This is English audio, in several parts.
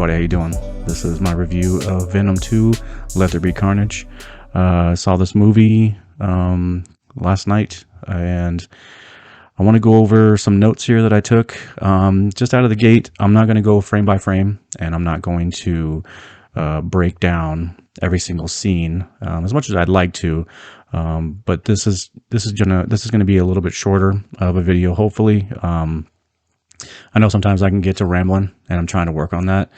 everybody, how you doing? This is my review of Venom 2, Let There Be Carnage. I saw this movie last night, and I want to go over some notes here that I took. Just out of the gate, I'm not going to go frame by frame, and I'm not going to break down every single scene as much as I'd like to. But this is gonna be a little bit shorter of a video, hopefully. I know sometimes I can get to rambling, and I'm trying to work on that.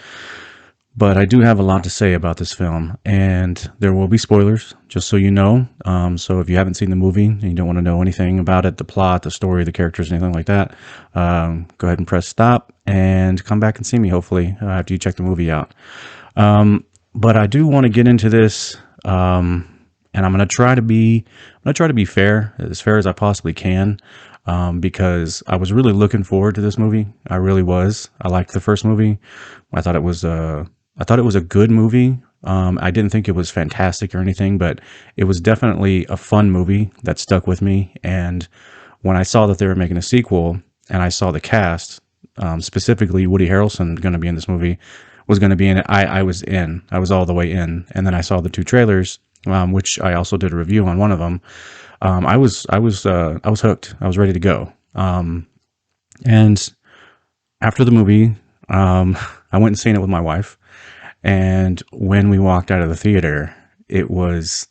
But I do have a lot to say about this film, and there will be spoilers, just so you know. So if you haven't seen the movie and you don't want to know anything about it, the plot, the story, the characters, anything like that, go ahead and press stop and come back and see me, hopefully, after you check the movie out. But I do want to get into this, and I'm going to try to be fair as I possibly can. Because I was really looking forward to this movie. I really was. I liked the first movie. I thought it was a good movie. I didn't think it was fantastic or anything, but it was definitely a fun movie that stuck with me. And when I saw that they were making a sequel, and I saw the cast, specifically Woody Harrelson going to be in this movie, was going to be in it, I was in. I was all the way in. And then I saw the two trailers, which I also did a review on one of them. I was hooked. I was ready to go. And after the movie, I went and seen it with my wife. And when we walked out of the theater, it was,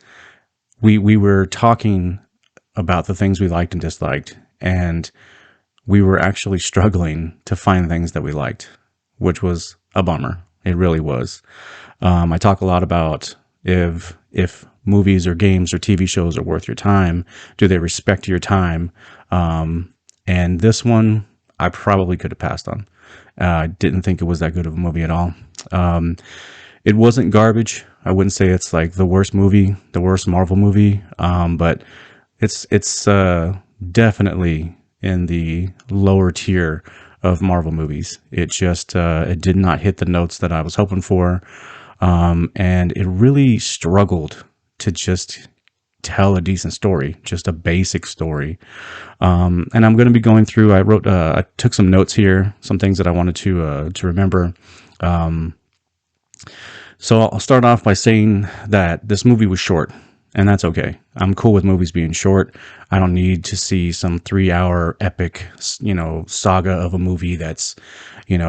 we were talking about the things we liked and disliked. And we were actually struggling to find things that we liked, which was a bummer. It really was. I talk a lot about if movies or games or TV shows are worth your time. Do they respect your time? And this one, I probably could have passed on. I didn't think it was that good of a movie at all. It wasn't garbage. I wouldn't say it's like the worst movie, the worst Marvel movie, but it's definitely in the lower tier of Marvel movies. It just it did not hit the notes that I was hoping for, and it really struggled to just tell a decent story, just a basic story. And I'm going to be going through, I took some notes here, some things that I wanted to remember. So I'll start off by saying that this movie was short, and that's okay. I'm cool with movies being short. I don't need to see some 3-hour epic, saga of a movie that's, it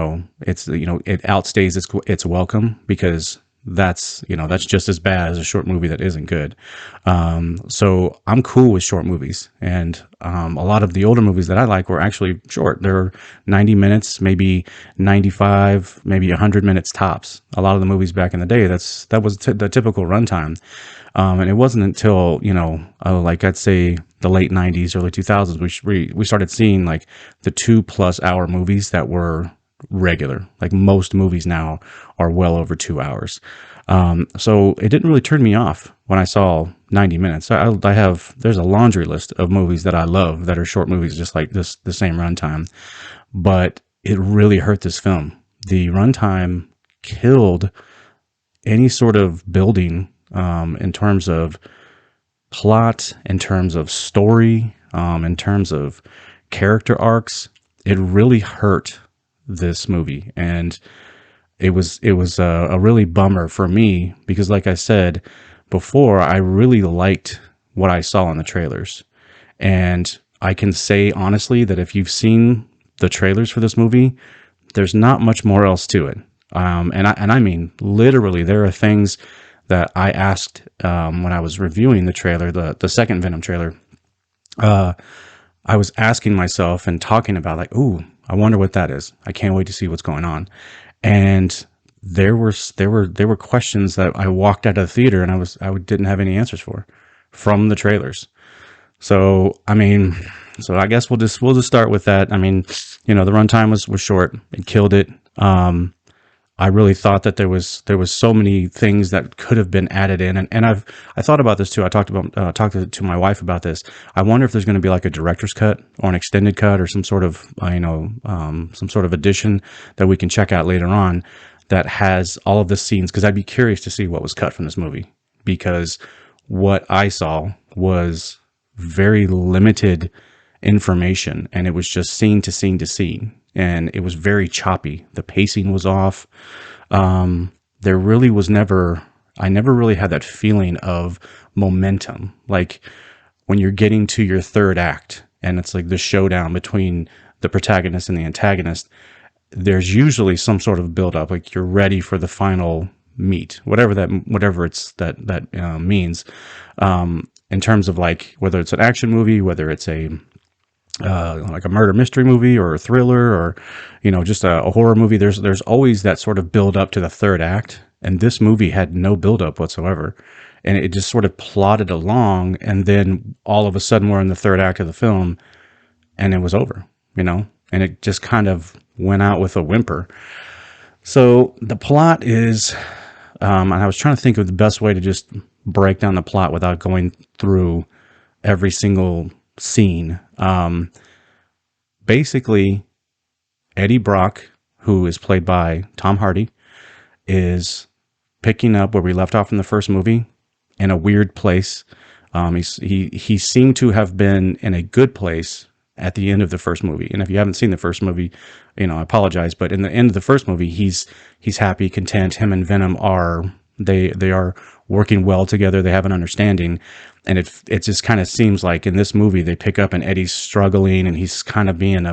outstays its welcome, because that's just as bad as a short movie that isn't good. So I'm cool with short movies, and a lot of the older movies that I like were actually short. They're 90 minutes, maybe 95, maybe 100 minutes tops. A lot of the movies back in the day, that was the typical runtime. And it wasn't until, like I'd say the late 90s, early 2000s, we started seeing like the 2+ hour movies that were regular. Like most movies now are well over 2 hours. So it didn't really turn me off when I saw 90 minutes. There's a laundry list of movies that I love that are short movies, just like this, the same runtime. But it really hurt this film. The runtime killed any sort of building, in terms of plot, in terms of story, in terms of character arcs. It really hurt this movie, and it was a really bummer for me, because like I said before, I really liked what I saw in the trailers, and I can say honestly that if you've seen the trailers for this movie, there's not much more else to it. And I mean literally, there are things that I asked when I was reviewing the trailer, the second Venom trailer. I was asking myself and talking about, like, ooh, I wonder what that is. I can't wait to see what's going on. And there were questions that I walked out of the theater and I didn't have any answers for from the trailers. So I mean, I guess we'll just start with that. I mean, the runtime was short. It killed it. I really thought that there was so many things that could have been added in, and I thought about this too. I talked to my wife about this. I wonder if there's going to be like a director's cut or an extended cut or some sort of some sort of edition that we can check out later on that has all of the scenes, because I'd be curious to see what was cut from this movie, because what I saw was very limited information, and it was just scene to scene to scene, and it was very choppy. The pacing was off. There really was never, I never really had that feeling of momentum. Like when you're getting to your third act and it's like the showdown between the protagonist and the antagonist, there's usually some sort of build up. Like you're ready for the final meet, whatever that means. In terms of like whether it's an action movie, whether it's a like a murder mystery movie or a thriller or just a horror movie, there's always that sort of build up to the third act, and this movie had no build up whatsoever, and it just sort of plodded along, and then all of a sudden we're in the third act of the film and it was over, and it just kind of went out with a whimper. So the plot is, and I was trying to think of the best way to just break down the plot without going through every single scene. Basically, Eddie Brock, who is played by Tom Hardy, is picking up where we left off in the first movie in a weird place. He seemed to have been in a good place at the end of the first movie. And if you haven't seen the first movie, I apologize. But in the end of the first movie, he's happy, content. Him and Venom they are working well together. They have an understanding. And it just kind of seems like in this movie, they pick up and Eddie's struggling and he's kind of being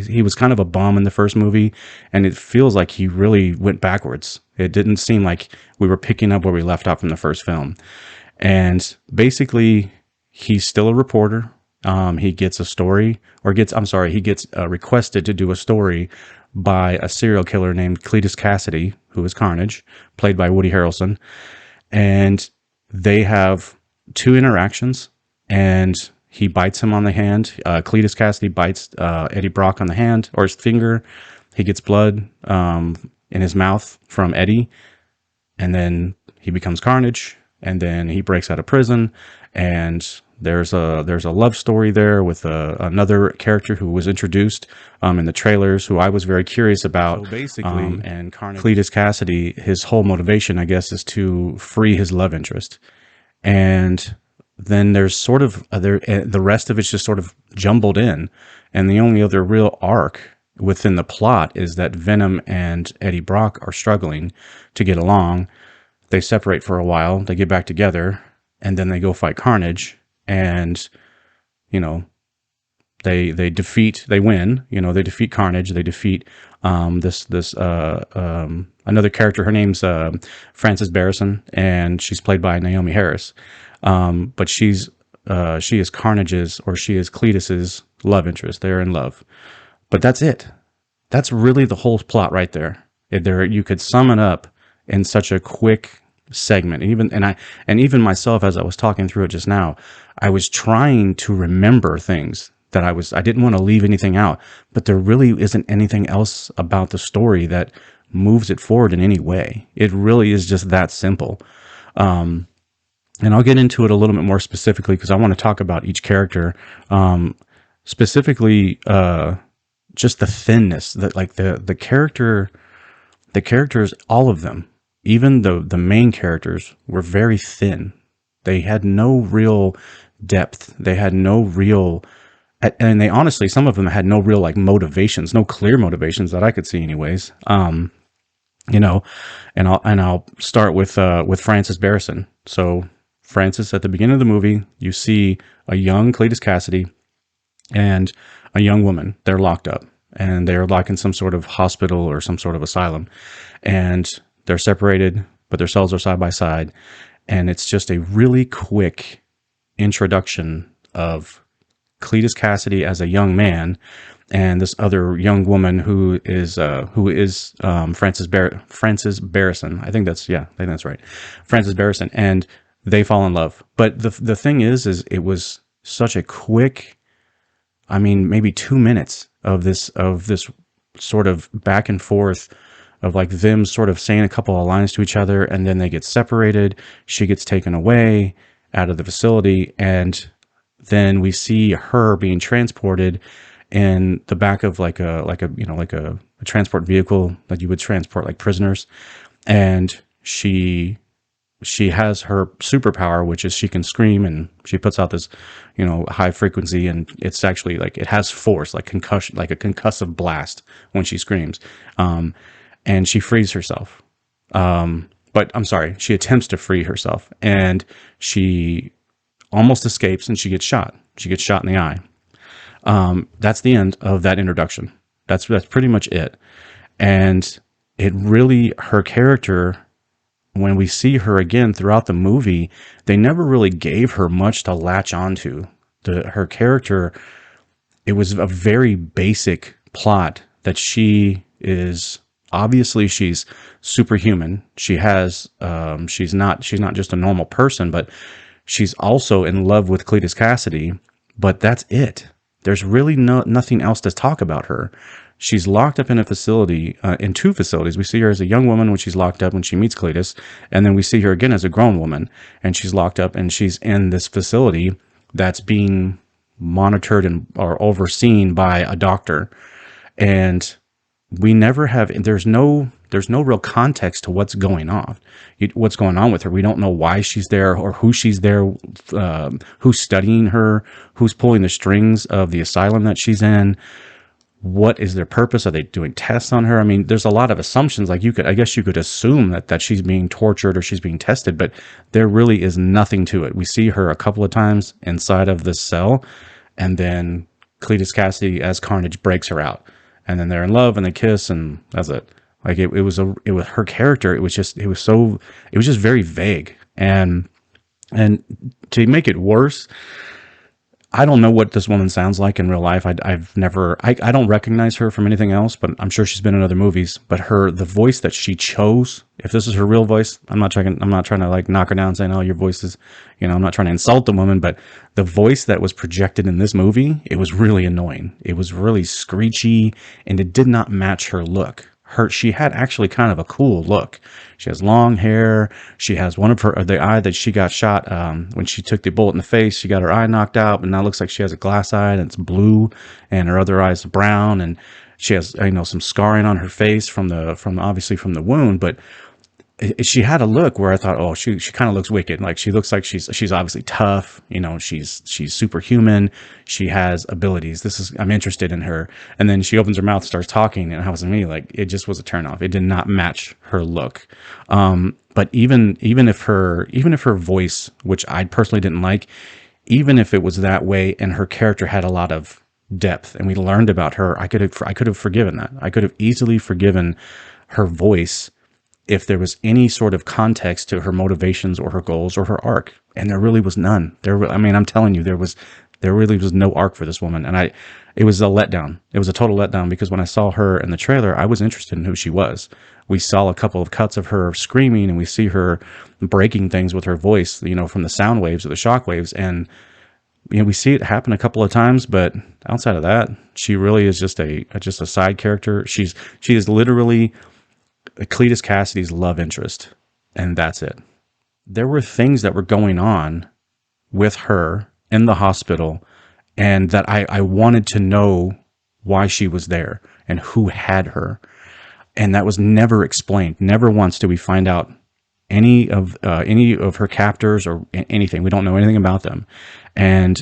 he was kind of a bum in the first movie. And it feels like he really went backwards. It didn't seem like we were picking up where we left off from the first film. And basically, he's still a reporter. He gets requested to do a story by a serial killer named Cletus Cassidy, who is Carnage, played by Woody Harrelson. And they have two interactions, and he bites him on the hand. Cletus Cassidy bites Eddie Brock on the hand or his finger. He gets blood in his mouth from Eddie, and then he becomes Carnage, and then he breaks out of prison, and there's a love story there with another character who was introduced in the trailers, who I was very curious about. So basically, and Cletus Cassidy, his whole motivation, I guess, is to free his love interest. And then there's sort of the rest of it's just sort of jumbled in, and the only other real arc within the plot is that Venom and Eddie Brock are struggling to get along. They separate for a while, they get back together, and then they go fight Carnage, and they win. They defeat Carnage. They defeat another character. Her name's Frances Barrison, and she's played by Naomi Harris. But she is Cletus's love interest. They're in love, but that's it. That's really the whole plot right there. You could sum it up in such a quick segment. And even myself, as I was talking through it just now, I was trying to remember things that I didn't want to leave anything out, but there really isn't anything else about the story that moves it forward in any way. It really is just that simple. And I'll get into it a little bit more specifically because I want to talk about each character, specifically, just the thinness that like the characters, all of them, even the main characters, were very thin. They had no real depth. They had no real, and they honestly, some of them had no real like motivations, no clear motivations that I could see anyways. And I'll start with Frances Barrison. So Frances, at the beginning of the movie, you see a young Cletus Cassidy and a young woman. They're locked up, and they're locked in some sort of hospital or some sort of asylum, and they're separated, but their cells are side by side. And it's just a really quick introduction of Cletus Cassidy as a young man and this other young woman who is Frances Barrison. I think that's right. Frances Barrison. And they fall in love. But the thing is it was such a quick, maybe 2 minutes of this sort of back and forth of like them sort of saying a couple of lines to each other, and then they get separated. She gets taken away out of the facility, and then we see her being transported in the back of like a transport vehicle that you would transport like prisoners. And she has her superpower, which is she can scream, and she puts out this, high frequency, and it's actually like it has force, like concussion, like a concussive blast when she screams. and she frees herself. But I'm sorry, she attempts to free herself, and she almost escapes, and she gets shot. She gets shot in the eye. That's the end of that introduction. That's pretty much it. And it really, her character, when we see her again throughout the movie, they never really gave her much to latch onto. Her character, it was a very basic plot that she is obviously she's superhuman. She has she's not just a normal person, but she's also in love with Cletus Cassidy. But that's it. There's really nothing else to talk about her. She's locked up in a facility, in two facilities. We see her as a young woman when she's locked up when she meets Cletus, and then we see her again as a grown woman, and she's locked up and she's in this facility that's being monitored and or overseen by a doctor. And we never have, there's no real context to what's going on, what's going on with her. We don't know why she's there or who she's there, who's studying her, who's pulling the strings of the asylum that she's in. What is their purpose? Are they doing tests on her? I mean, there's a lot of assumptions. Like I guess you could assume that she's being tortured or she's being tested, but there really is nothing to it. We see her a couple of times inside of this cell, and then Cletus Cassidy as Carnage breaks her out, and then they're in love and they kiss, and that's it. Like it was her character. It was just very vague, and to make it worse, I don't know what this woman sounds like in real life. I don't recognize her from anything else, but I'm sure she's been in other movies. But the voice that she chose, if this is her real voice, I'm not trying to like knock her down and saying, oh, your voice is, I'm not trying to insult the woman, but the voice that was projected in this movie, it was really annoying. It was really screechy, and it did not match her look. She had actually kind of a cool look. She has long hair. She has the eye that she got shot when she took the bullet in the face. She got her eye knocked out, and now it looks like she has a glass eye, and it's blue, and her other eye is brown, and she has some scarring on her face from obviously from the wound. But she had a look where I thought, oh, she kind of looks wicked. Like she looks like she's obviously tough. She's superhuman. She has abilities. I'm interested in her. And then she opens her mouth, starts talking, and I was me like, it just was a turnoff. It did not match her look. But even if her voice, which I personally didn't like, even if it was that way, and her character had a lot of depth, and we learned about her, I could have forgiven that. I could have easily forgiven her voice if there was any sort of context to her motivations or her goals or her arc. And there really was none. I'm telling you, there really was no arc for this woman. And it was a letdown. It was a total letdown, because when I saw her in the trailer, I was interested in who she was. We saw a couple of cuts of her screaming, and we see her breaking things with her voice, from the sound waves or the shock waves. And, we see it happen a couple of times, but outside of that, she really is just a side character. She is literally Cletus Cassidy's love interest, and that's it. There were things that were going on with her in the hospital, and that I wanted to know why she was there and who had her, and that was never explained. Never once did we find out any of her captors or anything. We don't know anything about them. And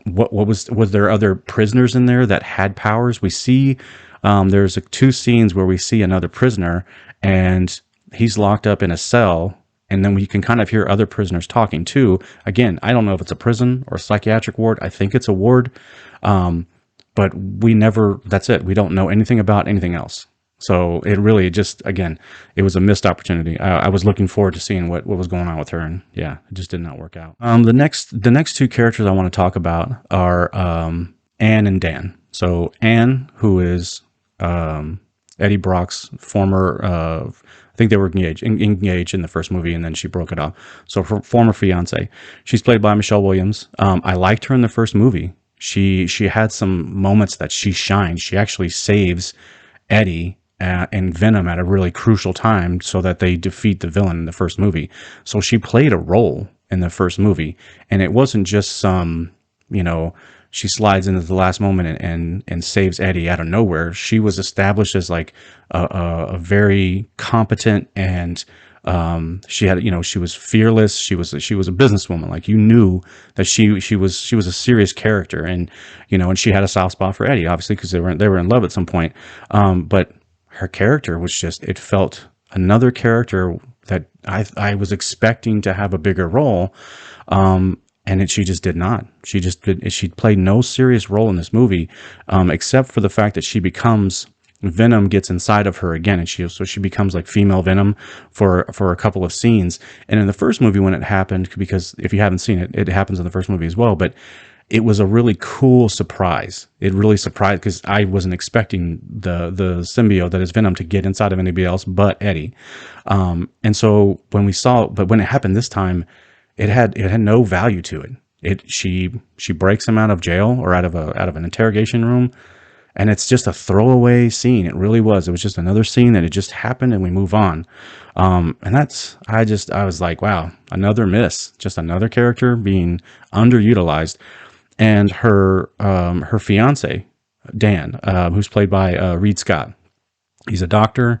what was there other prisoners in there that had powers? We see there's two scenes where we see another prisoner, and he's locked up in a cell, and then we can kind of hear other prisoners talking too. Again, I don't know if it's a prison or a psychiatric ward. I think it's a ward, but that's it. We don't know anything about anything else. So it really it was a missed opportunity. I was looking forward to seeing what was going on with her, and yeah, it just did not work out. The next two characters I want to talk about are Anne and Dan. So Anne, who is Eddie Brock's former, I think they were engaged in the first movie, and then she broke it off. So her former fiance, she's played by Michelle Williams. I liked her in the first movie. She had some moments that she shined. She actually saves Eddie and Venom at a really crucial time so that they defeat the villain in the first movie. So she played a role in the first movie, and it wasn't just some, she slides into the last moment and saves Eddie out of nowhere. She was established as like a very competent, and she had, she was fearless. She was a businesswoman. Like, you knew that she was a serious character, and and she had a soft spot for Eddie, obviously, because they were in love at some point. But her character was just, it felt another character that I was expecting to have a bigger role. She just did not. She played no serious role in this movie, except for the fact that Venom gets inside of her again, and she becomes like female Venom for a couple of scenes. And in the first movie when it happened, because if you haven't seen it, it happens in the first movie as well, but it was a really cool surprise. It really surprised, because I wasn't expecting the symbiote that is Venom to get inside of anybody else but Eddie. And so but when it happened this time, it had no value to it. She breaks him out of jail, or out of an interrogation room, and it's just a throwaway scene. It really was. It was just another scene that it just happened, and we move on. And I was like, wow, another miss, just another character being underutilized. And her fiance, Dan, who's played by Reed Scott. He's a doctor,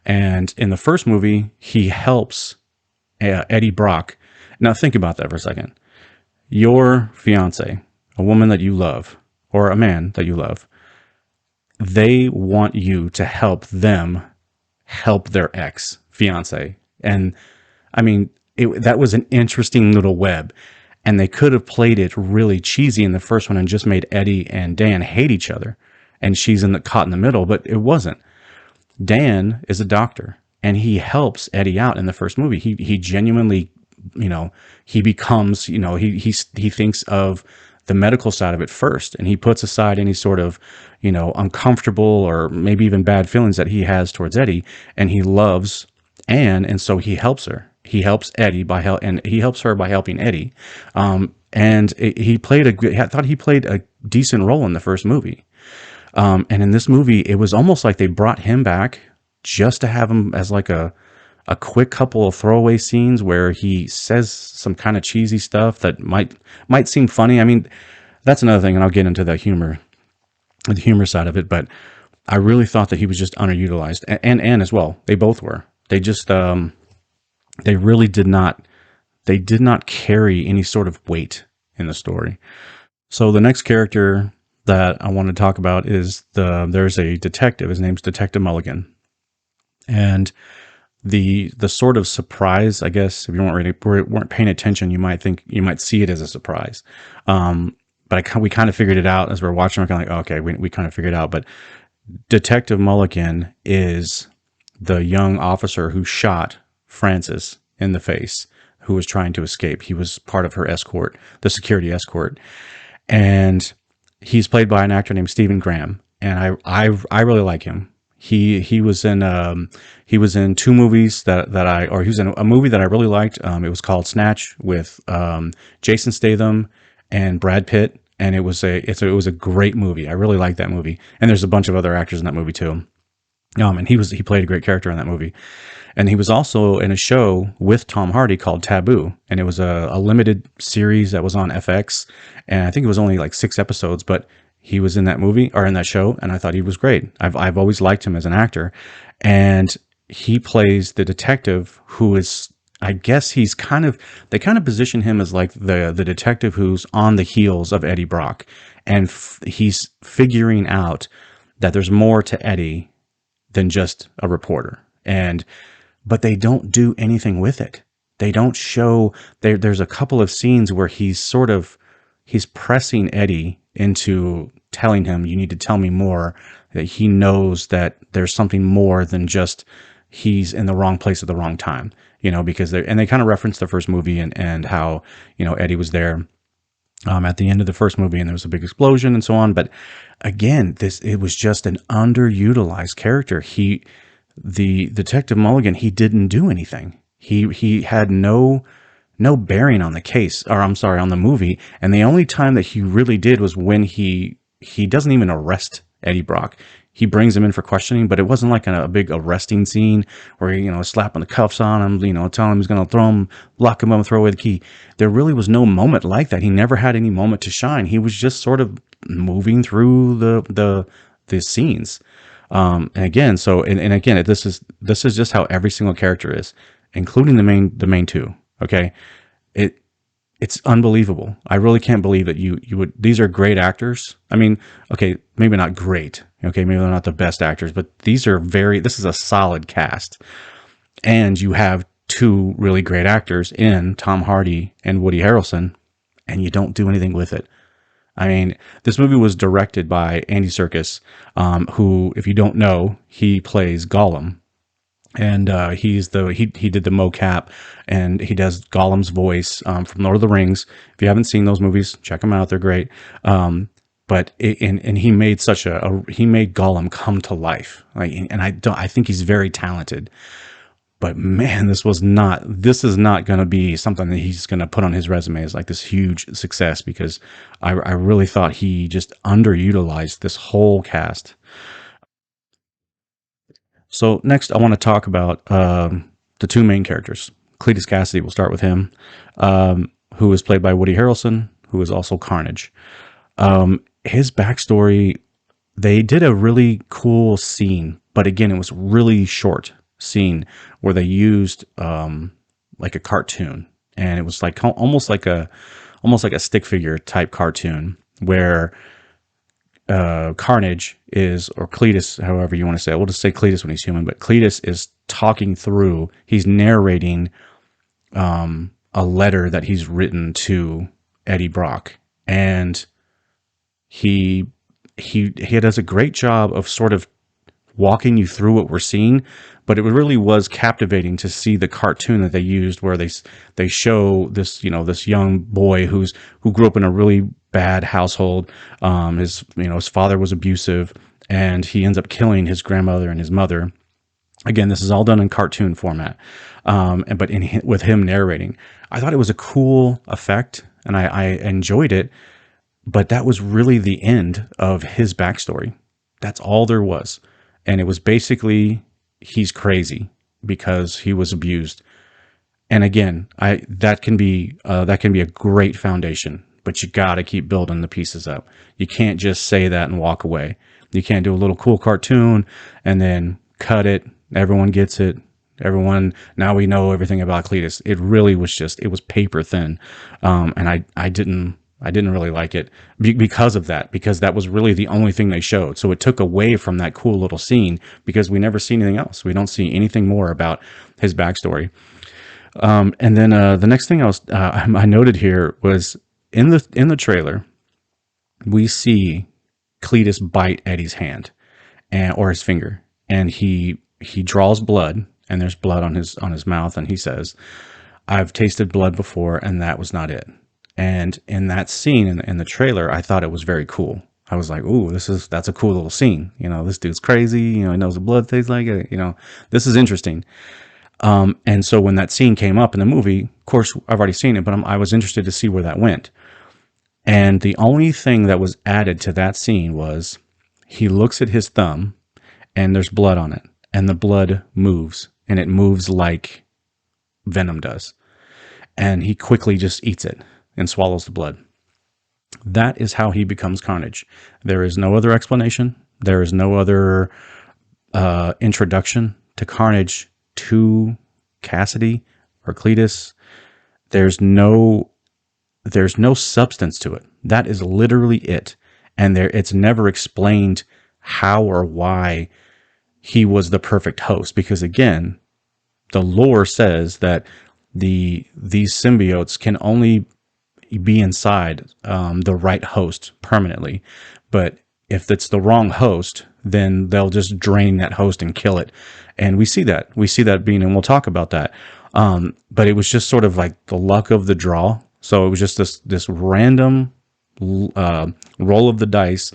and in the first movie, he helps Eddie Brock. Now think about that for a second. Your fiance, a woman that you love, or a man that you love, they want you to help them help their ex fiance. And I mean, that was an interesting little web. And they could have played it really cheesy in the first one and just made Eddie and Dan hate each other, and she's caught in the middle, but it wasn't. Dan is a doctor, and he helps Eddie out in the first movie. He genuinely, he becomes, he thinks of the medical side of it first, and he puts aside any sort of, uncomfortable or maybe even bad feelings that he has towards Eddie, and he loves Anne, and so he helps her. He helps Eddie and he helps her by helping Eddie. I thought he played a decent role in the first movie. And in this movie, it was almost like they brought him back just to have him as like a quick couple of throwaway scenes where he says some kind of cheesy stuff that might seem funny. I mean, that's another thing, and I'll get into the humor side of it, but I really thought that he was just underutilized, and Anne as well. They both were. They just, they really did not carry any sort of weight in the story. So the next character that I want to talk about is there's a detective. His name's Detective Mulligan. And the sort of surprise, I guess, if you weren't paying attention, you might see it as a surprise. But we kind of figured it out as we we're watching. We're kind of like, okay, we kind of figured it out. But Detective Mulligan is the young officer who shot Frances in the face, who was trying to escape. He was part of her escort, the security escort. And he's played by an actor named Stephen Graham. And I really like him. He was in two movies he was in a movie that I really liked. It was called Snatch with Jason Statham and Brad Pitt, and it was a great movie. I really liked that movie. And there's a bunch of other actors in that movie too. And he played a great character in that movie. And he was also in a show with Tom Hardy called Taboo, and it was a limited series that was on FX, and I think it was only like 6 episodes, but he was in that movie or in that show, and I thought he was great. I've always liked him as an actor, and he plays the detective who is, I guess they kind of position him as like the detective who's on the heels of Eddie Brock, and he's figuring out that there's more to Eddie than just a reporter, but they don't do anything with it. They don't show. There's a couple of scenes where he's pressing Eddie into telling him, you need to tell me more, that he knows that there's something more than just he's in the wrong place at the wrong time, because they kind of reference the first movie and how, Eddie was there at the end of the first movie and there was a big explosion and so on. But again, it was just an underutilized character. The Detective Mulligan, he didn't do anything. He had no bearing on the case, or I'm sorry, on the movie. And the only time that he really did was when he doesn't even arrest Eddie Brock. He brings him in for questioning, but it wasn't like a big arresting scene where he, slapping the cuffs on him, telling him he's going to lock him up and throw away the key. There really was no moment like that. He never had any moment to shine. He was just sort of moving through the scenes. And again, this is just how every single character is, including the main two. Okay. It's unbelievable. I really can't believe that you would, these are great actors. I mean, okay, maybe not great. Okay, maybe they're not the best actors, but this is a solid cast. And you have two really great actors in Tom Hardy and Woody Harrelson, and you don't do anything with it. I mean, this movie was directed by Andy Serkis, who, if you don't know, he plays Gollum, and he did the mocap, and he does Gollum's voice from Lord of the Rings. If you haven't seen those movies, check them out; they're great. And he made he made Gollum come to life. Like, and I think he's very talented. But man, this is not going to be something that he's going to put on his resume as like this huge success, because I really thought he just underutilized this whole cast. So next, I want to talk about the two main characters. Cletus Cassidy, we'll start with him, who is played by Woody Harrelson, who is also Carnage. His backstory, they did a really cool scene, but again, it was really short scene where they used like a cartoon, and it was like almost like a stick figure type cartoon where Carnage is, or Cletus, however you want to say it. We'll just say Cletus when he's human, but Cletus is he's narrating a letter that he's written to Eddie Brock, and he does a great job of sort of walking you through what we're seeing, but it really was captivating to see the cartoon that they used, where they show this young boy who grew up in a really bad household. His father was abusive, and he ends up killing his grandmother and his mother. Again, this is all done in cartoon format, but with him narrating. I thought it was a cool effect, and I enjoyed it. But that was really the end of his backstory. That's all there was. And it was basically, he's crazy because he was abused. And again, that can be a great foundation, but you got to keep building the pieces up. You can't just say that and walk away. You can't do a little cool cartoon and then cut it. Everyone gets it. Now we know everything about Cletus. It really was it was paper thin. And I didn't really like it because of that, because that was really the only thing they showed. So it took away from that cool little scene, because we never see anything else. We don't see anything more about his backstory. And then the next thing I noted here was in the trailer, we see Cletus bite Eddie's hand or his finger, and he draws blood, and there's blood on his mouth, and he says, "I've tasted blood before, and that was not it." And in that scene in the trailer, I thought it was very cool. I was like, "Ooh, that's a cool little scene. This dude's crazy. He knows what blood tastes like. This is interesting." And so when that scene came up in the movie, of course, I've already seen it, but I was interested to see where that went. And the only thing that was added to that scene was he looks at his thumb, and there's blood on it, and the blood moves, and it moves like Venom does. And he quickly just eats it and swallows the blood. That is how he becomes Carnage. There is no other explanation. There is no other introduction to Carnage to Cassidy or Cletus. There's no substance to it. That is literally it. And it's never explained how or why he was the perfect host, because again, the lore says that these symbiotes can only be inside the right host permanently. But if it's the wrong host, then they'll just drain that host and kill it. And we see that being, and we'll talk about that. But it was just sort of like the luck of the draw. So it was just this random roll of the dice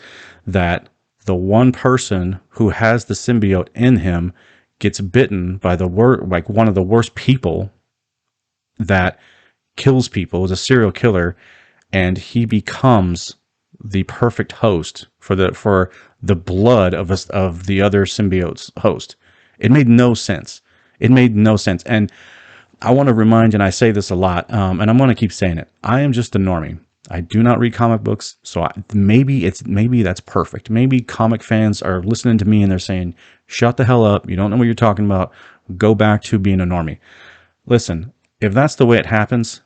that the one person who has the symbiote in him gets bitten by one of the worst people that kills people, is a serial killer, and he becomes the perfect host for the blood of the other symbiote's host. It made no sense. And I want to remind, and I say this a lot, and I'm going to keep saying it, I am just a normie. I do not read comic books, so maybe that's perfect. Maybe comic fans are listening to me and they're saying, "Shut the hell up! You don't know what you're talking about. Go back to being a normie." Listen, if that's the way it happens,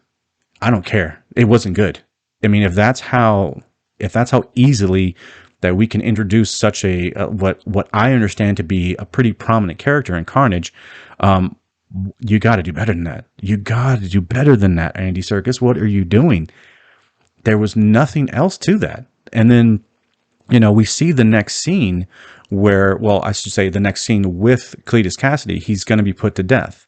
I don't care. It wasn't good. I mean, if that's how easily that we can introduce such a what I understand to be a pretty prominent character in Carnage. Um, you got to do better than that. You got to do better than that, Andy Serkis. What are you doing? There was nothing else to that. And then, we see the next scene where, well, I should say the next scene with Cletus Cassidy, he's going to be put to death.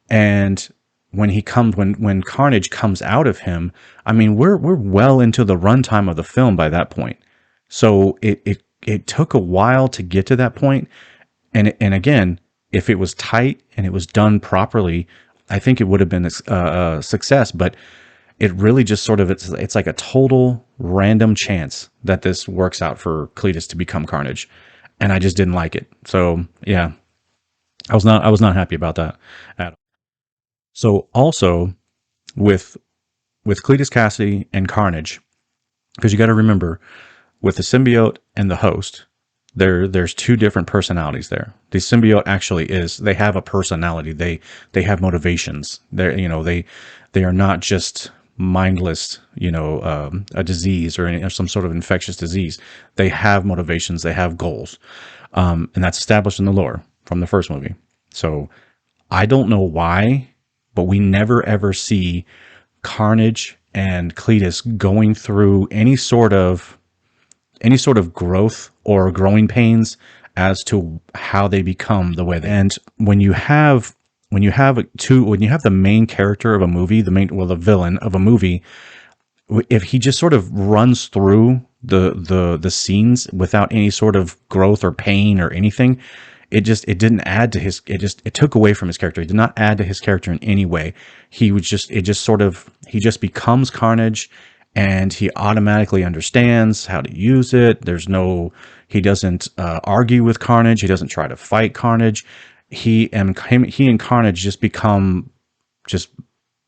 And when Carnage comes out of him, I mean, we're well into the runtime of the film by that point. So it took a while to get to that point. And again, if it was tight and it was done properly, I think it would have been a success. But it really just sort of, it's like a total random chance that this works out for Cletus to become Carnage, and I just didn't like it. So yeah, I was not happy about that at all. So also with Cletus Cassidy and Carnage, because you got to remember, with the symbiote and the host, there's two different personalities there. The symbiote actually they have a personality. They have motivations. They are not just mindless, a disease or some sort of infectious disease. They have motivations. They have goals, and that's established in the lore from the first movie. So I don't know why, but we never ever see Carnage and Cletus going through any sort of growth or growing pains as to how they become the way they. And when you have the main character of a movie, the villain of a movie, if he just sort of runs through the scenes without any sort of growth or pain or anything, it didn't add to it took away from his character. It did not add to his character in any way. He just becomes Carnage, and he automatically understands how to use it. He doesn't argue with Carnage. He doesn't try to fight Carnage. He and Carnage just become just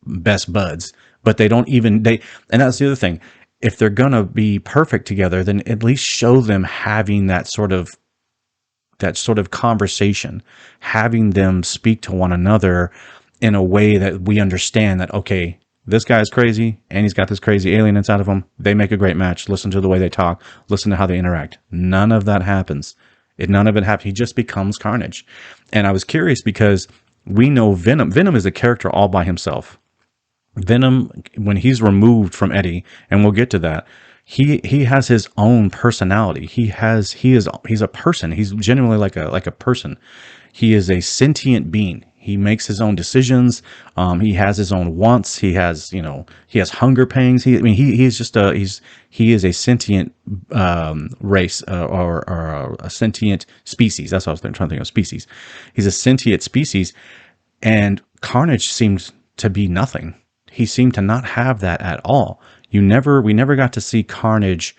best buds. But they don't even, and that's the other thing. If they're gonna be perfect together, then at least show them having that sort of conversation, having them speak to one another in a way that we understand that, okay, this guy's crazy and he's got this crazy alien inside of him. They make a great match. Listen to the way they talk. Listen to how they interact. None of that happens. None of it happens. He just becomes Carnage. And I was curious because we know Venom is a character all by himself. Venom, when he's removed from Eddie, and we'll get to that, he has his own personality. He's a person. He's genuinely like a person. He is a sentient being. He makes his own decisions. He has his own wants. He has hunger pangs. He is a sentient race or a sentient species. That's what I was trying to think of, species. He's a sentient species, and Carnage seems to be nothing. He seemed to not have that at all. We never got to see Carnage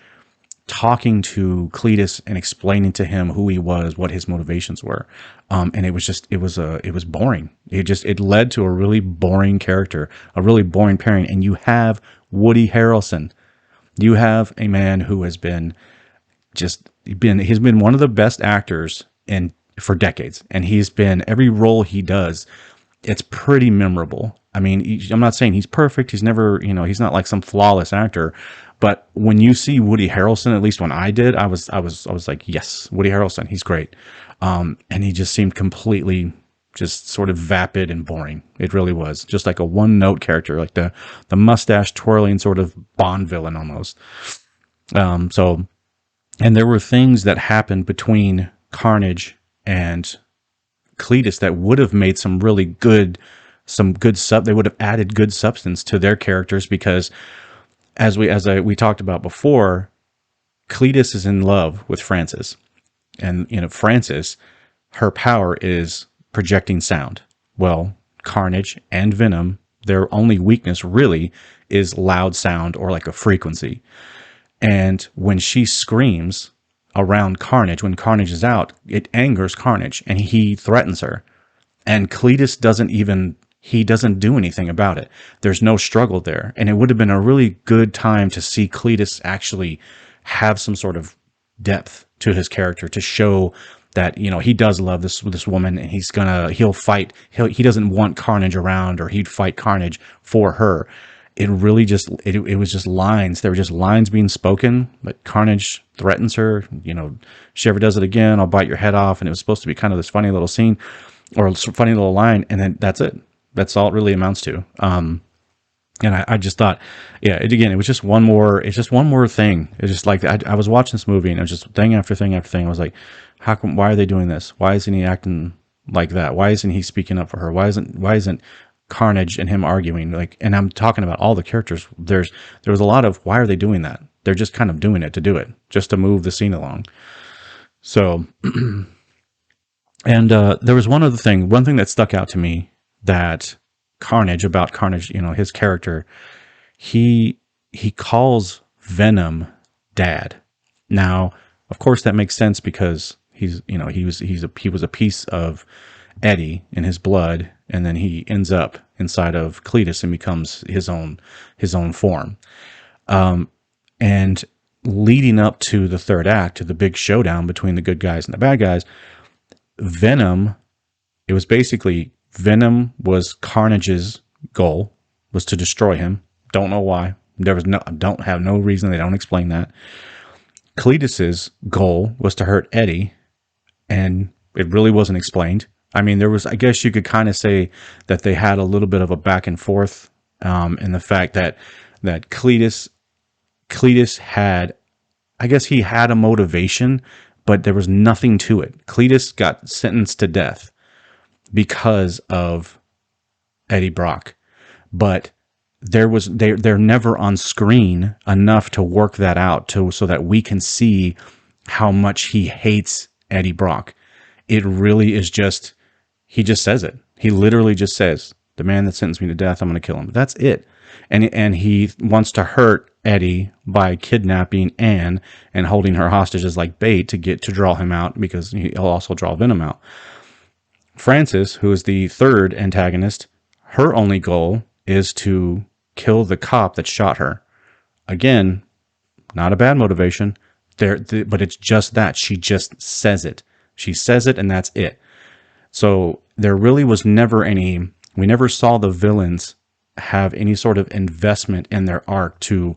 talking to Cletus and explaining to him who he was, what his motivations were. And it was boring. It led to a really boring character, a really boring pairing. And you have Woody Harrelson. You have a man who has he's been one of the best actors for decades. And every role he does, it's pretty memorable. I mean, I'm not saying he's perfect. He's never, he's not like some flawless actor. But when you see Woody Harrelson, at least when I did, I was like, yes, Woody Harrelson, he's great. And he just seemed completely just sort of vapid and boring. It really was just like a one-note character, like the mustache twirling sort of Bond villain almost. And there were things that happened between Carnage and Cletus that would have made they would have added good substance to their characters, because as we talked about before, Cletus is in love with Frances, and Frances, her power is projecting sound. Well, Carnage and Venom, their only weakness really is loud sound or like a frequency. And when she screams around Carnage, when Carnage is out, it angers Carnage and he threatens her. And Cletus doesn't do anything about it. There's no struggle there. And it would have been a really good time to see Cletus actually have some sort of depth to his character, to show that, he does love this woman, and he'll fight. He doesn't want Carnage around, or he'd fight Carnage for her. it really just it was just lines. There were just lines being spoken. But Carnage threatens her. You know, she ever does it again, I'll bite your head off. And it was supposed to be kind of this funny little scene or a funny little line, and then that's it. That's all it really amounts to. And I just thought, yeah, again, it was just one more. It's just one more thing. It's just like I was watching this movie, and it was just thing after thing after thing. I was like, how come? Why are they doing this? Why isn't he acting like that? Why isn't he speaking up for her? Why isn't Carnage and him arguing? Like, and I'm talking about all the characters. There was a lot of why are they doing that? They're just kind of doing it to do it, just to move the scene along. So, and there was one thing that stuck out to me that Carnage, you know, his character, he calls Venom dad. Now, of course, that makes sense because he was a piece of Eddie in his blood, and then he ends up inside of Cletus and becomes his own form. And leading up to the third act, to the big showdown between the good guys and the bad guys, Venom, it was basically Venom was Carnage's goal, was to destroy him. Don't know why. Don't have no reason. They don't explain that. Cletus's goal was to hurt Eddie, and it really wasn't explained. I mean, I guess you could kind of say that they had a little bit of a back and forth, in the fact that Cletus had, I guess he had a motivation, but there was nothing to it. Cletus got sentenced to death because of Eddie Brock, but they're never on screen enough to work that out so that we can see how much he hates Eddie Brock. It really is just, he just says it. He literally just says, the man that sentenced me to death, I'm going to kill him. That's it. And he wants to hurt Eddie by kidnapping Anne and holding her hostage as like bait to draw him out, because he'll also draw Venom out. Frances, who is the third antagonist, her only goal is to kill the cop that shot her. Again, not a bad motivation, but it's just that. She just says it. She says it, and that's it. So there really was never we never saw the villains have any sort of investment in their arc to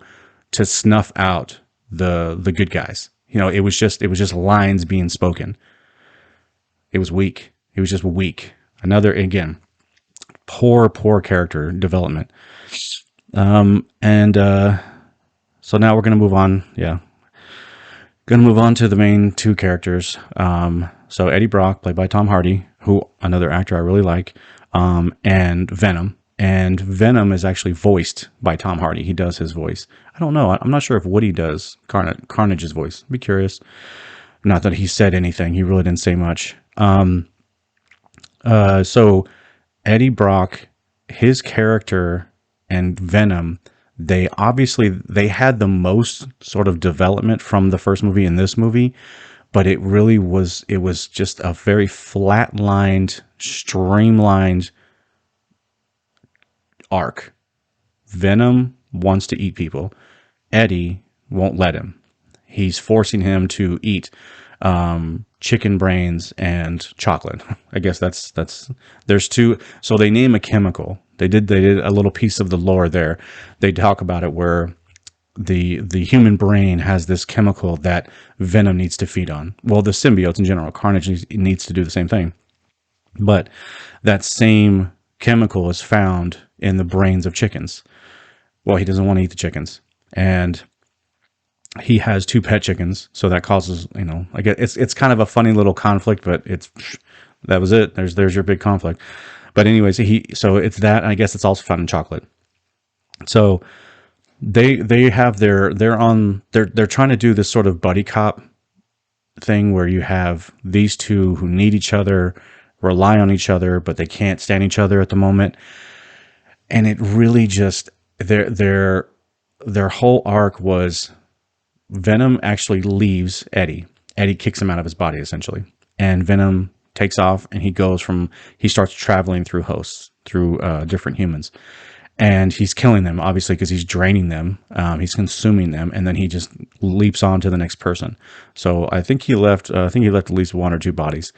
snuff out the good guys. You know, it was just lines being spoken. It was weak. It was just weak. Another, again, poor character development. So now we're going to move on. Yeah. Going to move on to the main two characters. So Eddie Brock, played by Tom Hardy, who, another actor I really like, and Venom. And Venom is actually voiced by Tom Hardy. He does his voice. I don't know. I'm not sure if Woody does Carnage's voice. I'd be curious. Not that he said anything. He really didn't say much. So Eddie Brock, his character, and Venom, they had the most sort of development from the first movie in this movie, but it was just a very flatlined, streamlined arc. Venom wants to eat people. Eddie won't let him. He's forcing him to eat chicken brains and chocolate. I guess there's two. So they name a chemical. They did a little piece of the lore there. They talk about it where the human brain has this chemical that Venom needs to feed on. Well, the symbiotes in general, Carnage needs to do the same thing. But that same chemical is found in the brains of chickens. Well, he doesn't want to eat the chickens. And he has two pet chickens, so that causes, I guess it's kind of a funny little conflict, but that was it. There's your big conflict. But anyways, so it's that, and I guess it's also found in chocolate. So they have they're trying to do this sort of buddy cop thing where you have these two who need each other, rely on each other, but they can't stand each other at the moment. And it really just their whole arc was Venom actually leaves Eddie. Eddie kicks him out of his body, essentially. And Venom takes off, and he starts traveling through hosts, through different humans. And he's killing them, obviously, because he's draining them. He's consuming them, and then he just leaps on to the next person. So I think he left at least one or two bodies.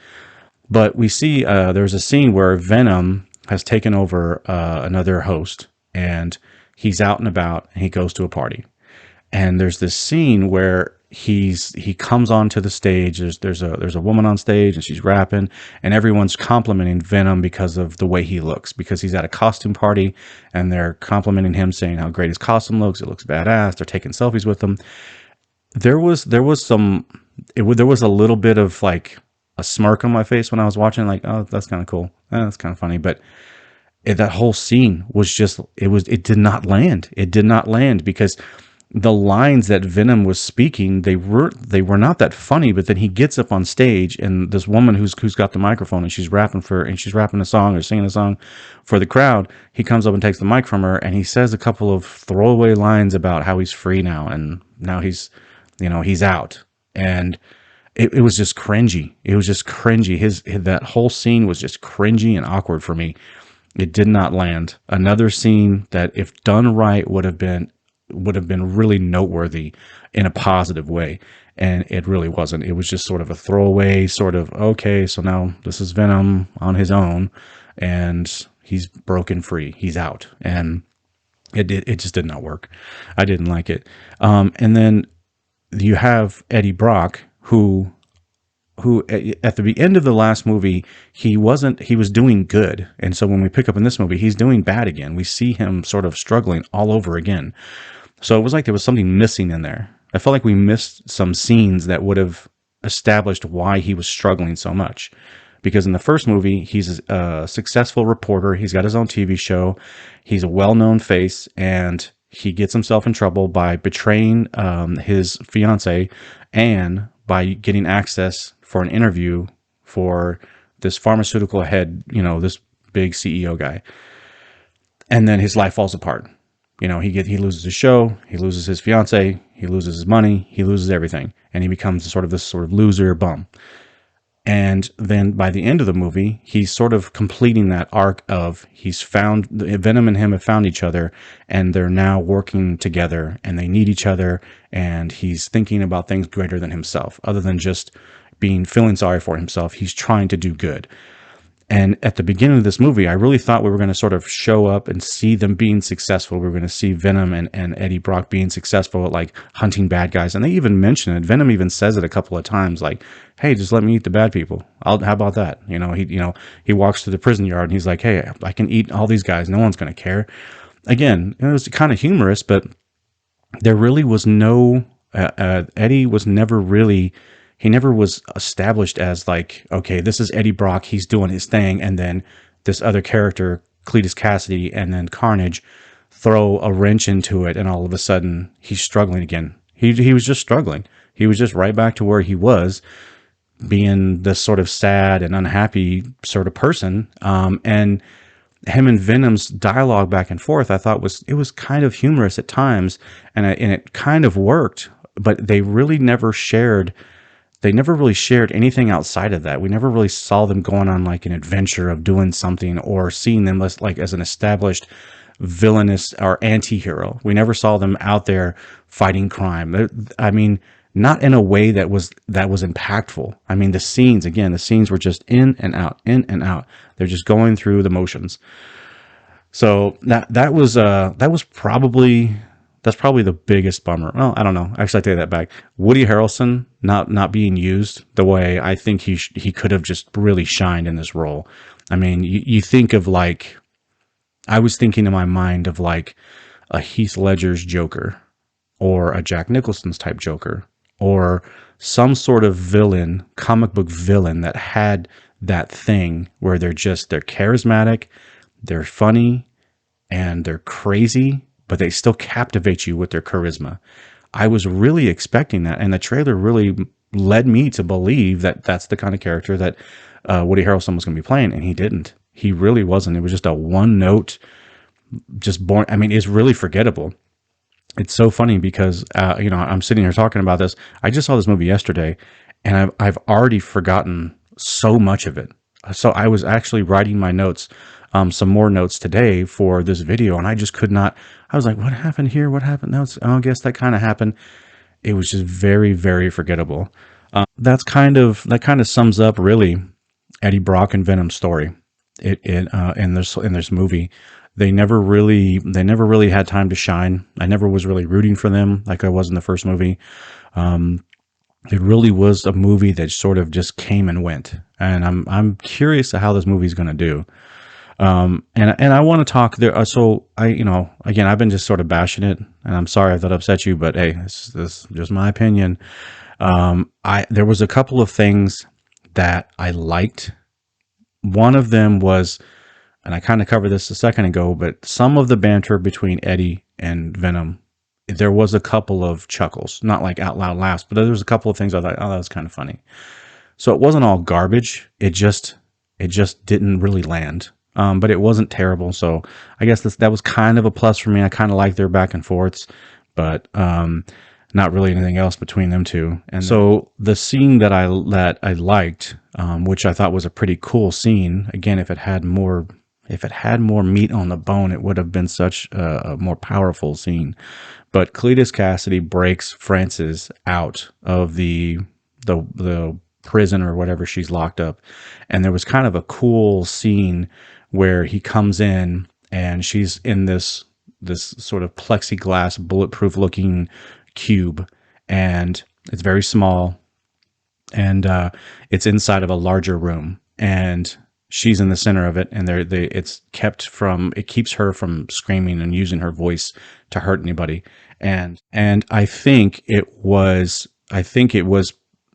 But we see there's a scene where Venom has taken over another host, and he's out and about and he goes to a party. And there's this scene where he comes onto the stage. There's a woman on stage and she's rapping, and everyone's complimenting Venom because of the way he looks, because he's at a costume party and they're complimenting him, saying how great his costume looks. It looks badass. They're taking selfies with him. There was some there was a little bit of like a smirk on my face when I was watching, like, oh, that's kind of cool. That's kind of funny. But that whole scene was just, it did not land. It did not land because the lines that Venom was speaking, they were not that funny. But then he gets up on stage, and this woman who's got the microphone, and she's rapping a song or singing a song for the crowd. He comes up and takes the mic from her, and he says a couple of throwaway lines about how he's free now, and now he's out. And it was just cringy. It was just cringy. That whole scene was just cringy and awkward for me. It did not land. Another scene that, if done right, would have been really noteworthy in a positive way, and it really wasn't. It was just sort of a throwaway, sort of, okay, so now this is Venom on his own, and he's broken free. He's out, and it just did not work. I didn't like it. And then you have Eddie Brock, who at the end of the last movie, he was doing good. And so when we pick up in this movie, he's doing bad again. We see him sort of struggling all over again. So it was like there was something missing in there. I felt like we missed some scenes that would have established why he was struggling so much. Because in the first movie, he's a successful reporter. He's got his own TV show. He's a well-known face, and he gets himself in trouble by betraying his fiance, and by getting access for an interview for this pharmaceutical head, this big CEO guy. And then his life falls apart. He loses his show, he loses his fiance, he loses his money, he loses everything, and he becomes this sort of loser bum. And then by the end of the movie, he's sort of completing that arc of Venom and him have found each other, and they're now working together, and they need each other, and he's thinking about things greater than himself, other than just feeling sorry for himself. He's trying to do good. And at the beginning of this movie, I really thought we were going to sort of show up and see them being successful. We were going to see Venom and Eddie Brock being successful at like hunting bad guys. And they even mention it. Venom even says it a couple of times, like, hey, just let me eat the bad people. How about that? He walks to the prison yard and he's like, hey, I can eat all these guys. No one's going to care. Again, it was kind of humorous, but there really was no, Eddie was never really, he never was established as like, okay, this is Eddie Brock, he's doing his thing, and then this other character, Cletus Cassidy, and then Carnage throw a wrench into it, and all of a sudden he's struggling again. He was just struggling. He was just right back to where he was, being this sort of sad and unhappy sort of person. And him and Venom's dialogue back and forth, I thought it was kind of humorous at times, and it kind of worked, but they never really shared anything outside of that. We never really saw them going on like an adventure of doing something, or seeing them as an established villainous or anti-hero. We never saw them out there fighting crime. I mean, not in a way that was impactful. I mean, the scenes were just in and out, in and out. They're just going through the motions. So that's probably the biggest bummer. Well, I don't know. Actually, I take that back. Woody Harrelson not being used the way I think he could have just really shined in this role. I mean, you think of like, I was thinking in my mind of like a Heath Ledger's Joker, or a Jack Nicholson's type Joker, or some sort of villain, comic book villain that had that thing where they're charismatic, they're funny, and they're crazy, but they still captivate you with their charisma. I was really expecting that, and the trailer really led me to believe that that's the kind of character that Woody Harrelson was going to be playing, and he didn't. He really wasn't. It was just a one-note, just born. I mean, it's really forgettable. It's so funny because, I'm sitting here talking about this. I just saw this movie yesterday, and I've already forgotten so much of it. So I was actually writing my notes, some more notes today for this video, and I just could not. I was like, what happened here? What happened? I guess that kind of happened. It was just very, very forgettable. That kind of sums up really Eddie Brock and Venom's story in this movie. they never really had time to shine. I never was really rooting for them like I was in the first movie. Um, it really was a movie that sort of just came and went, and I'm curious to how this movie's going to do. And I want to talk there. So again, I've been just sort of bashing it, and I'm sorry if that upset you, but hey, this is just my opinion. There was a couple of things that I liked. One of them was, and I kind of covered this a second ago, but some of the banter between Eddie and Venom, there was a couple of chuckles, not like out loud laughs, but there was a couple of things I thought, oh, that was kind of funny. So it wasn't all garbage. It just didn't really land. But it wasn't terrible. So I guess that was kind of a plus for me. I kind of like their back and forths, but not really anything else between them two. And so the scene that I liked, which I thought was a pretty cool scene. Again, if it had more meat on the bone, it would have been such a more powerful scene. But Cletus Cassidy breaks Frances out of the prison or whatever she's locked up, and there was kind of a cool scene where he comes in and she's in this sort of plexiglass bulletproof looking cube, and it's very small, and it's inside of a larger room, and she's in the center of it, and it keeps her from screaming and using her voice to hurt anybody. And I think it was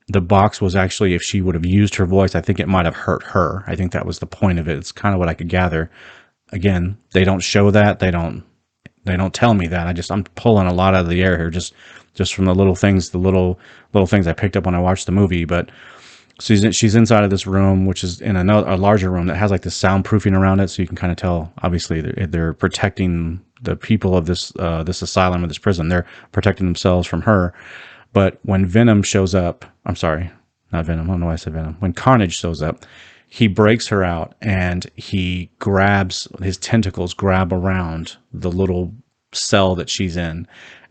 the box was actually, if she would have used her voice, I think it might have hurt her. I think that was the point of it. It's kind of what I could gather. Again, they don't show that. They don't tell me that. I'm pulling a lot out of the air here, just from the little things I picked up when I watched the movie. But she's inside of this room, which is in a larger room that has like this soundproofing around it, so you can kind of tell. Obviously, they're protecting the people of this asylum or this prison. They're protecting themselves from her. But when Venom shows up, I'm sorry, not Venom. I don't know why I said Venom. When Carnage shows up, he breaks her out, and his tentacles grab around the little cell that she's in,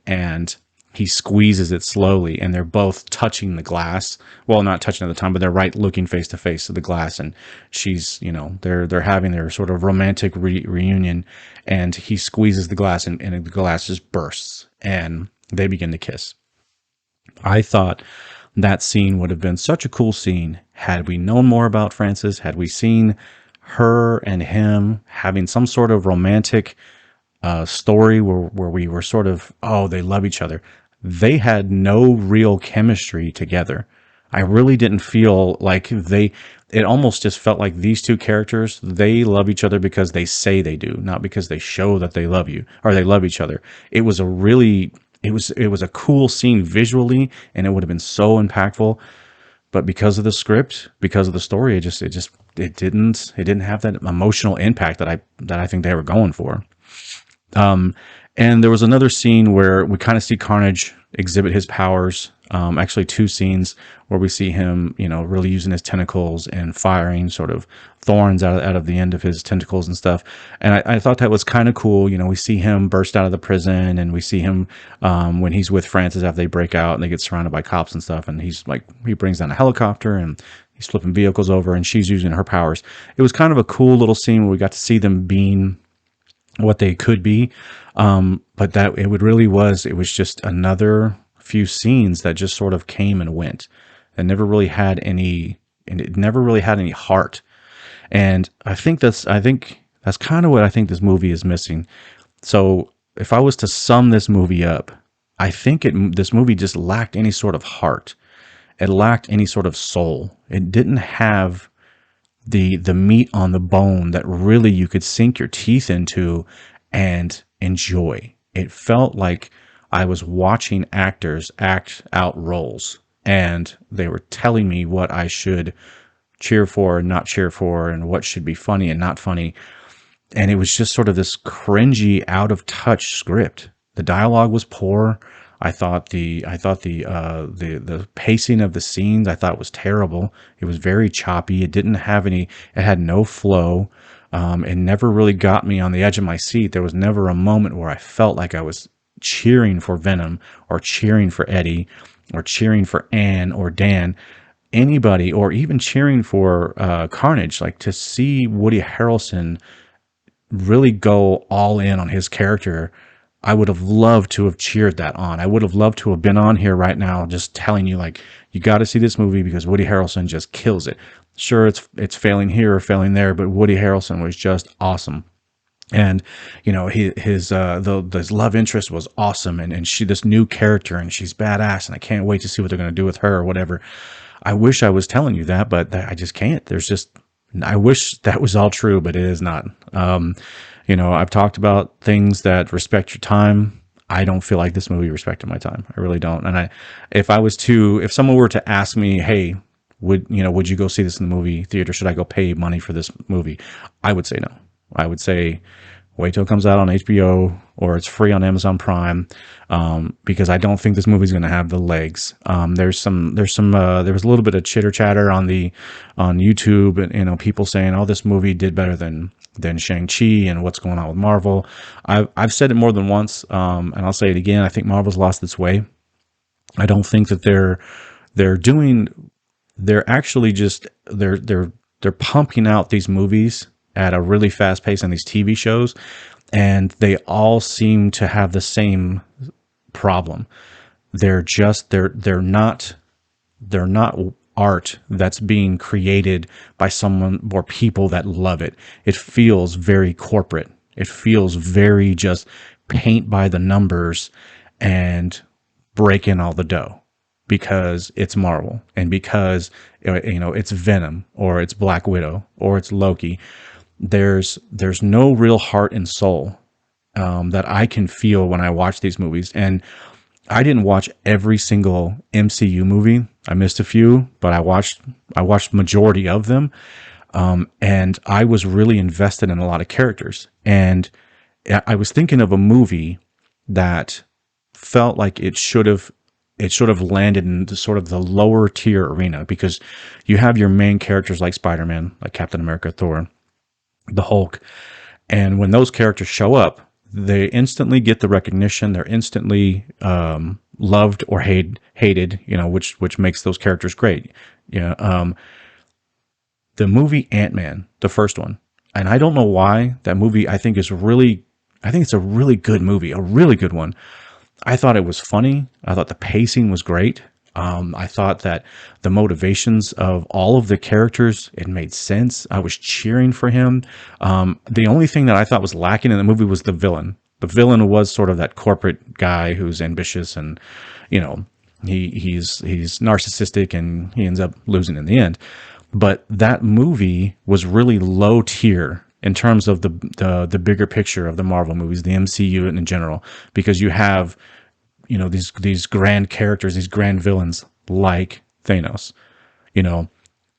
and he squeezes it slowly, and they're both touching the glass. Well, not touching at the time, but they're right looking face to face to the glass, and she's, they're having their sort of romantic reunion, and he squeezes the glass, and the glass just bursts, and they begin to kiss. I thought that scene would have been such a cool scene had we known more about Frances, had we seen her and him having some sort of romantic story where we were sort of, oh, they love each other. They had no real chemistry together. I really didn't feel like it almost just felt like these two characters, they love each other because they say they do, not because they show that they love you or they love each other. It was a cool scene visually, and it would have been so impactful. But because of the script, because of the story, it didn't have that emotional impact that I think they were going for. And there was another scene where we kind of see Carnage exhibit his powers. Actually, two scenes where we see him, really using his tentacles and firing sort of thorns out of the end of his tentacles and stuff. And I thought that was kind of cool. We see him burst out of the prison, and we see him when he's with Francis after they break out and they get surrounded by cops and stuff. And he brings down a helicopter, and he's flipping vehicles over, and she's using her powers. It was kind of a cool little scene where we got to see them being what they could be. But it was just another few scenes that just sort of came and went, and never really had any heart. And I think that's kind of what I think this movie is missing. So if I was to sum this movie up, I think this movie just lacked any sort of heart. It lacked any sort of soul. It didn't have the meat on the bone that really you could sink your teeth into and enjoy. It felt like I was watching actors act out roles, and they were telling me what I should cheer for and not cheer for, and what should be funny and not funny. And it was just sort of this cringy, out of touch script. The dialogue was poor. I thought the pacing of the scenes I thought was terrible. It was very choppy. It had no flow. It never really got me on the edge of my seat. There was never a moment where I felt like I was cheering for Venom, or cheering for Eddie, or cheering for Anne or Dan, anybody, or even cheering for Carnage. Like, to see Woody Harrelson really go all in on his character, I would have loved to have cheered that on. I would have loved to have been on here right now just telling you, like, you got to see this movie because Woody Harrelson just kills it. Sure, it's failing here or failing there, but Woody Harrelson was just awesome. And his love interest was awesome, and she, this new character, and she's badass, and I can't wait to see what they're going to do with her or whatever. I wish I was telling you that, but I just can't. There's just, I wish that was all true, but it is not. I've talked about things that respect your time. I don't feel like this movie respected my time. I really don't. And if someone were to ask me, hey, would you go see this in the movie theater? Should I go pay money for this movie? I would say no. I would say wait till it comes out on HBO or it's free on Amazon Prime, because I don't think this movie's going to have the legs. There was a little bit of chitter chatter on YouTube, and people saying, "Oh, this movie did better than Shang-Chi," and what's going on with Marvel. I've said it more than once, and I'll say it again. I think Marvel's lost its way. I don't think that they're actually just they're pumping out these movies at a really fast pace on these TV shows, and they all seem to have the same problem. They're not art that's being created by someone or people that love it. It feels very corporate. It feels very just paint by the numbers and break in all the dough because it's Marvel and because it's Venom or it's Black Widow or it's Loki. There's no real heart and soul that I can feel when I watch these movies. And I didn't watch every single MCU movie. I missed a few, but I watched majority of them. And I was really invested in a lot of characters. And I was thinking of a movie that felt like it should have landed in the sort of the lower tier arena, because you have your main characters like Spider-Man, like Captain America, Thor, the Hulk. And when those characters show up, they instantly get the recognition. They're instantly loved or hated, which makes those characters great. The movie Ant-Man, the first one, and I don't know why that movie I think it's a really good movie, a really good one. I thought it was funny. I thought the pacing was great. I thought that the motivations of all of the characters, it made sense. I was cheering for him. The only thing that I thought was lacking in the movie was the villain. The villain was sort of that corporate guy who's ambitious and, he's narcissistic and he ends up losing in the end. But that movie was really low tier in terms of the bigger picture of the Marvel movies, the MCU in general, because you have these grand characters, these grand villains like Thanos.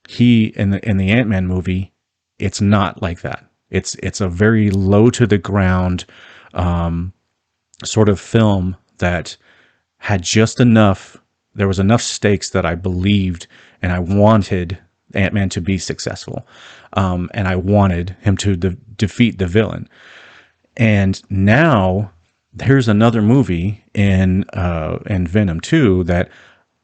He in the Ant-Man movie, it's not like that. It's a very low to the ground sort of film that had just enough. There was enough stakes that I believed and I wanted Ant-Man to be successful, and I wanted him to defeat the villain. And now there's another movie in Venom 2 that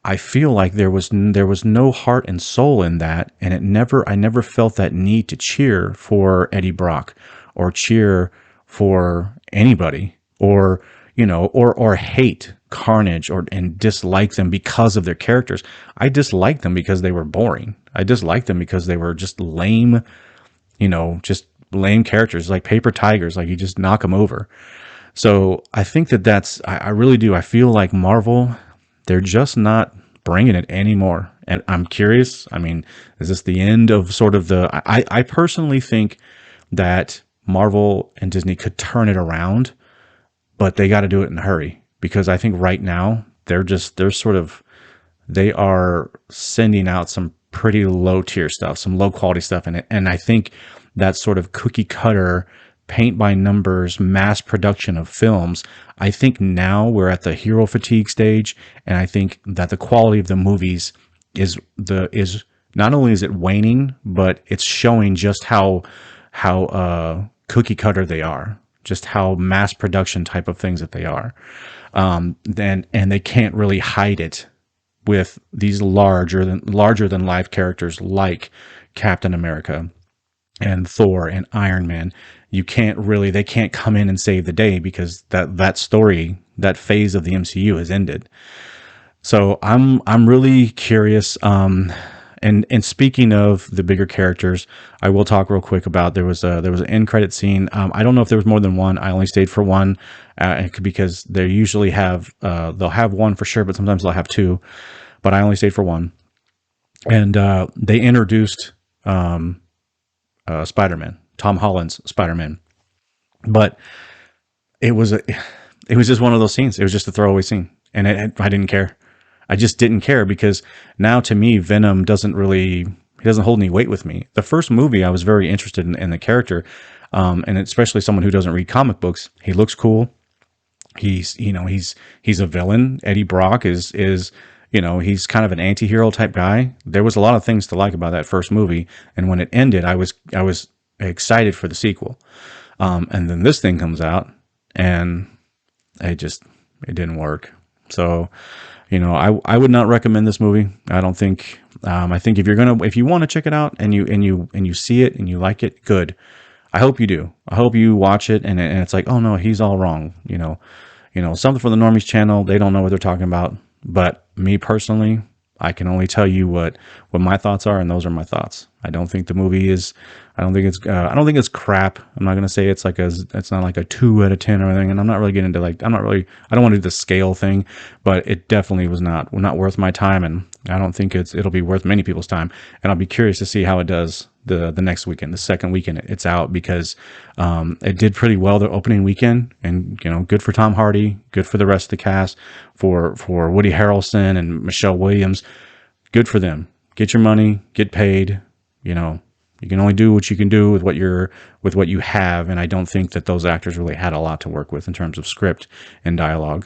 I feel like there was no heart and soul in that, and I never felt that need to cheer for Eddie Brock or cheer for anybody or hate Carnage and dislike them because of their characters. I disliked them because they were boring. I disliked them because they were just lame, just lame characters, like paper tigers, like you just knock them over. So I think I really do. I feel like Marvel, they're just not bringing it anymore. And I'm curious. I mean, is this the end of sort of I personally think that Marvel and Disney could turn it around, but they got to do it in a hurry, because I think right now they are sending out some pretty low tier stuff, some low quality stuff in it. And I think that sort of cookie cutter, paint by numbers, mass production of films, I think now we're at the hero fatigue stage. And I think that the quality of the movies is not only is it waning, but it's showing just how cookie cutter they are, just how mass production type of things that they are. And they can't really hide it with these larger than life characters like Captain America and Thor and Iron Man. They can't come in and save the day because that story, that phase of the MCU has ended. So I'm really curious. And speaking of the bigger characters, I will talk real quick about there was an end credit scene. I don't know if there was more than one. I only stayed for one, because they usually have they'll have one for sure, but sometimes they'll have two. But I only stayed for one, and they introduced Spider-Man, Tom Holland's Spider-Man, but it was it was just one of those scenes. It was just a throwaway scene, and I didn't care. I just didn't care because now to me, Venom he doesn't hold any weight with me. The first movie, I was very interested in the character, and especially someone who doesn't read comic books. He looks cool. He's a villain. Eddie Brock is he's kind of an anti-hero type guy. There was a lot of things to like about that first movie, and when it ended, I was excited for the sequel. And then this thing comes out, and it didn't work. So, I would not recommend this movie. I don't think. I think if you want to check it out and you see it and you like it, good. I hope you do. I hope you watch it and it's like, oh no, he's all wrong. Something for the Normies channel. They don't know what they're talking about. But me personally, I can only tell you what my thoughts are, and those are my thoughts. I don't think the movie is. I don't think it's crap. I'm not gonna say it's not like a 2 out of 10 or anything. And I'm not really getting into I don't want to do the scale thing, but it definitely was not worth my time, and I don't think it'll be worth many people's time. And I'll be curious to see how it does the next weekend, the second weekend it's out, because it did pretty well the opening weekend, and good for Tom Hardy, good for the rest of the cast, for Woody Harrelson and Michelle Williams, good for them. Get your money, get paid. You can only do what you can do with what you have, and I don't think that those actors really had a lot to work with in terms of script and dialogue.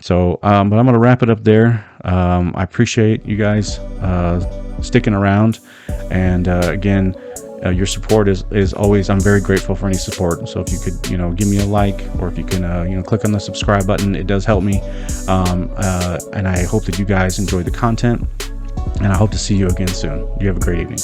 So, but I'm going to wrap it up there. I appreciate you guys sticking around, and again, your support is always. I'm very grateful for any support. So if you could, give me a like, or if you can, click on the subscribe button, it does help me. And I hope that you guys enjoy the content, and I hope to see you again soon. You have a great evening.